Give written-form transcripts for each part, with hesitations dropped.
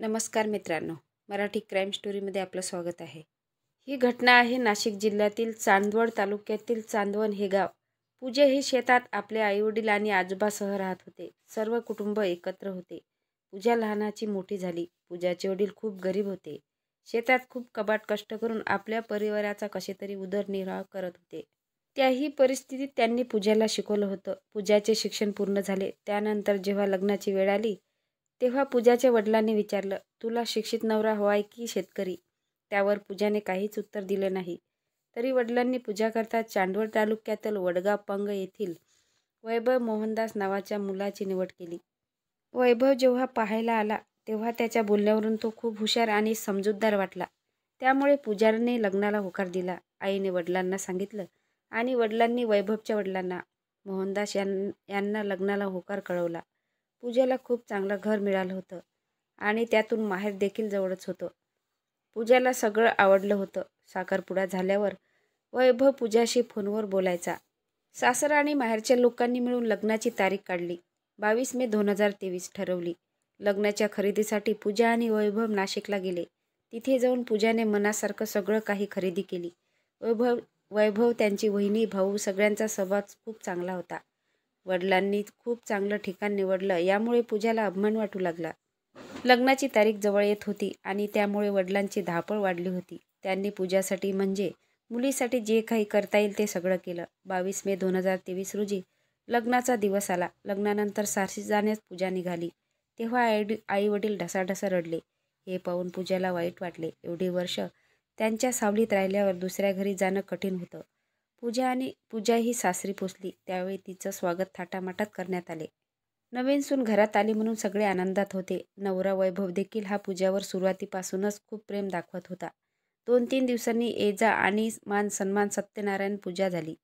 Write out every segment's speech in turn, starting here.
नमस्कार मित्रांनो, मराठी क्राईम स्टोरीमध्ये आपलं स्वागत आहे. ही घटना आहे नाशिक जिल्ह्यातील चांदवड तालुक्यातील चांदवण हे गाव. पूजा हे शेतात आपले आईवडील आणि आजोबासह राहत होते. सर्व कुटुंब एकत्र होते. पूजा लहानाची मोठी झाली. पूजाचे वडील खूप गरीब होते. शेतात खूप कबाड कष्ट करून आपल्या परिवाराचा कसेतरी उदरनिर्वाह करत होते. त्याही परिस्थितीत त्यांनी पूजाला शिकवलं होतं. पूजाचे शिक्षण पूर्ण झाले. त्यानंतर जेव्हा लग्नाची वेळ आली तेव्हा पूजाच्या वडिलांनी विचारलं, तुला शिक्षित नवरा हवाय की शेतकरी? त्यावर पूजाने काहीच उत्तर दिले नाही. तरी वडिलांनी पूजाकरता चांदवड तालुक्यातील वडगाव पंग येथील वैभव मोहनदास नावाच्या मुलाची निवड केली. वैभव जेव्हा पाहायला आला तेव्हा त्याच्या बोलण्यावरून तो खूप हुशार आणि समजूतदार वाटला. त्यामुळे पूजाने लग्नाला होकार दिला. आईने वडिलांना सांगितलं आणि वडिलांनी वैभवच्या वडिलांना मोहनदास यांना लग्नाला होकार कळवला. पूजाला खूप चांगलं घर मिळालं होतं आणि त्यातून माहेर देखील जवळच होतं. पूजाला सगळं आवडलं होतं. साखरपुडा झाल्यावर वैभव पूजाशी फोनवर बोलायचा. सासर आणि माहेरच्या लोकांनी मिळून लग्नाची तारीख काढली. 22 मे 2023 ठरवली. लग्नाच्या खरेदीसाठी पूजा आणि वैभव नाशिकला गेले. तिथे जाऊन पूजाने मनासारखं सगळं काही खरेदी केली. वैभव त्यांची वहिनी, भाऊ सगळ्यांचा स्वभाव खूप चांगला होता. वडिलांनी खूप चांगलं ठिकाण निवडलं यामुळे पूजाला अभिमान वाटू लागला. लग्नाची तारीख जवळ येत होती आणि त्यामुळे वडिलांची धावपळ वाढली होती. त्यांनी पूजासाठी म्हणजे मुलीसाठी जे काही करता येईल ते सगळं केलं. 22 मे 2023 रोजी लग्नाचा दिवस आला. लग्नानंतर सासरी जाण्यास पूजा निघाली तेव्हा आई वडील ढसाढसा रडले. हे पाहून पूजाला वाईट वाटले. एवढी वर्ष त्यांच्या सावलीत राहिल्यावर दुसऱ्या घरी जाणं कठीण होतं. पूजा ही सासरी पोचली त्यावेळी तिचं स्वागत थाटामाटात करण्यात आले. नवीन सून घरात आली म्हणून सगळे आनंदात होते. नवरा वैभव देखील हा पूजावर सुरुवातीपासूनच खूप प्रेम दाखवत होता. 2-3 दिवसांनी ये-जा आणि मान सन्मान सत्यनारायण पूजा झाली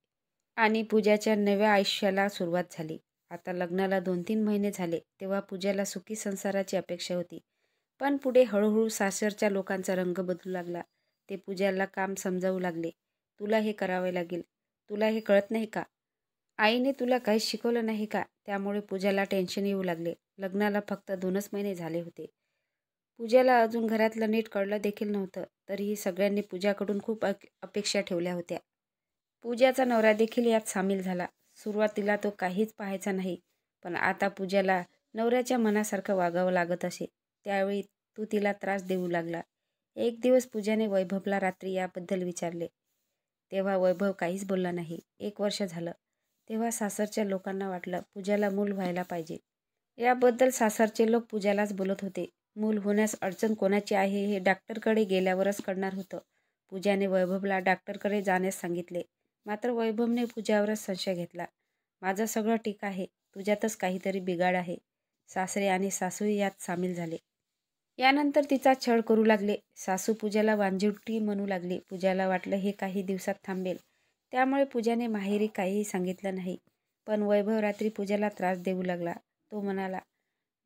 आणि पूजाच्या नव्या आयुष्याला सुरुवात झाली. आता लग्नाला 2-3 महिने झाले तेव्हा पूजाला सुखी संसाराची अपेक्षा होती. पण पुढे हळूहळू सासरच्या लोकांचा रंग बदलू लागला. ते पूजाला काम समजावू लागले. तुला हे करावे लागेल. तुला हे कळत नाही का? आईने तुला काहीच शिकवलं नाही का? त्यामुळे पूजाला टेन्शन येऊ लागले. लग्नाला फक्त 2च महिने झाले होते. पूजाला अजून घरातलं नीट कळलं देखील नव्हतं. तरीही सगळ्यांनी पूजाकडून खूप अपेक्षा ठेवल्या होत्या. पूजाचा नवरा देखील यात सामील झाला. सुरुवातीला तो काहीच पाहायचा नाही, पण आता पूजाला नवऱ्याच्या मनासारखं वागावं लागत असे. त्यावेळी तो तिला त्रास देऊ लागला. एक दिवस पूजाने वैभवला रात्री याबद्दल विचारले. तेव्हा वैभव काहीच बोलला नाही. 1 वर्ष झालं. तेव्हा सासरच्या लोकांना वाटलं पूजाला मूल व्हायला पाहिजे. याबद्दल सासरचे लोक पूजालाच बोलत होते. मूल होण्यास अडचण कोणाची आहे हे डॉक्टरकडे गेल्यावरच कळणार होतं. पूजाने वैभवला डॉक्टरकडे जाण्यास सांगितले. मात्र वैभवने पूजावरच संशय घेतला. माझं सगळं ठीक आहे, तुझ्यातच काहीतरी बिघाड आहे. सासरे आणि सासूही यात सामील झाले. यानंतर तिचा छळ करू लागले. सासू पूजाला वांजिवटी म्हणू लागली. पूजाला वाटलं हे काही दिवसात थांबेल. त्यामुळे पूजाने माहेरी काहीही सांगितलं नाही. पण वैभव रात्री पूजाला त्रास देऊ लागला. तो म्हणाला,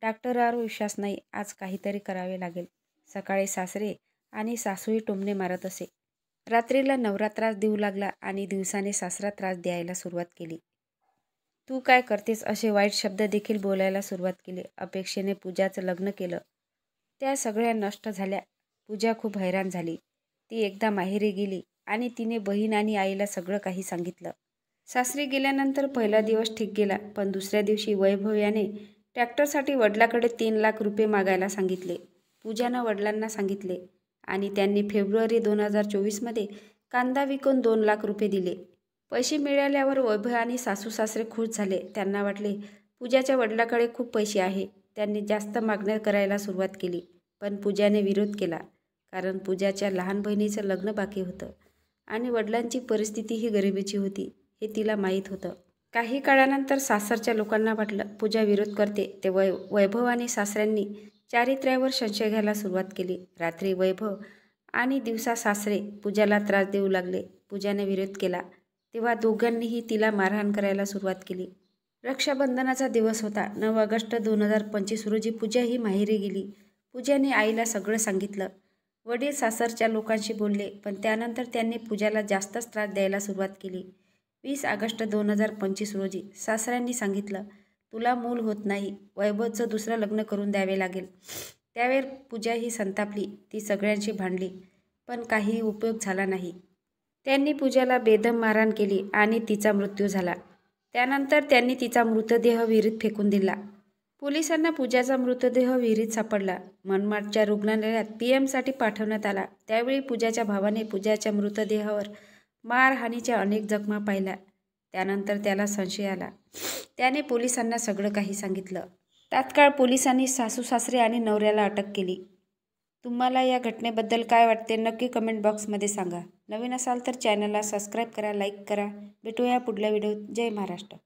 डॉक्टरवर विश्वास नाही, आज काहीतरी करावे लागेल. सकाळी सासरे आणि सासूही टोमणे मारत असे. रात्रीला नवरा त्रास देऊ लागला आणि दिवसाने सासरा त्रास द्यायला सुरुवात केली. तू काय करतेस असे वाईट शब्द देखील बोलायला सुरुवात केली. अपेक्षेने पूजाचं लग्न केलं. त्या सगळ्या नष्ट झाल्या. पूजा खूप हैराण झाली. ती एकदा माहेरी गेली आणि तिने बहीण आणि आईला सगळं काही सांगितलं. सासरी गेल्यानंतर पहिला दिवस ठीक गेला, पण दुसऱ्या दिवशी वैभव याने ट्रॅक्टरसाठी वडिलाकडे 3 लाख रुपये मागायला सांगितले. पूजानं वडिलांना सांगितले आणि त्यांनी फेब्रुवारी 2024 कांदा विकून 2 लाख रुपये दिले. पैसे मिळाल्यावर वैभव आणि सासू-सासरे खुश झाले. त्यांना वाटले पूजाच्या वडिलाकडे खूप पैसे आहे. त्यांनी जास्त मागण्या करायला सुरुवात केली. पण पूजाने विरोध केला, कारण पूजाच्या लहान बहिणीचं लग्न बाकी होतं आणि वडिलांची परिस्थिती ही गरिबीची होती हे तिला माहीत होतं. काही काळानंतर सासरच्या लोकांना वाटलं पूजा विरोध करते ते वैभव आणि सासऱ्यांनी चारित्र्यावर संशय घ्यायला सुरुवात केली. रात्री वैभव आणि दिवसा सासरे पूजाला त्रास देऊ लागले. पूजाने विरोध केला तेव्हा दोघांनीही तिला मारहाण करायला सुरुवात केली. रक्षाबंधनाचा दिवस होता. 9 ऑगस्ट 2025 रोजी पूजा ही माहेरी गेली. पूजाने आईला सगळं सांगितलं. वडील सासरच्या लोकांशी बोलले, पण त्यानंतर त्यांनी पूजाला जास्तच त्रास द्यायला सुरुवात केली. 20 ऑगस्ट 2025 रोजी सासऱ्यांनी सांगितलं, तुला मूल होत नाही, वैभवचं दुसरं लग्न करून द्यावे लागेल. त्यावेळी पूजा ही संतापली. ती सगळ्यांशी भांडली, पण काही उपयोग झाला नाही. त्यांनी पूजाला बेदम मारहाण केली आणि तिचा मृत्यू झाला. त्यानंतर त्यांनी तिचा मृतदेह विहिरीत फेकून दिला. पोलिसांना पूजाचा मृतदेह विहिरीत सापडला. मनमाडच्या रुग्णालयात पीएमसाठी पाठवण्यात आला. त्यावेळी पूजाच्या भावाने पूजाच्या मृतदेहावर मारहाणीच्या अनेक जखमा पाहिल्या. त्यानंतर त्याला संशय आला. त्याने पोलिसांना सगळं काही सांगितलं. तात्काळ पोलिसांनी सासू-सासरे आणि नवऱ्याला अटक केली. तुम्हाला या घटनेबद्दल काय वाटते नक्की कमेंट बॉक्समध्ये सांगा. नवीन असाल तर चॅनलला सबस्क्राईब करा, लाईक करा. भेटूया पुढल्या व्हिडिओत. जय महाराष्ट्र.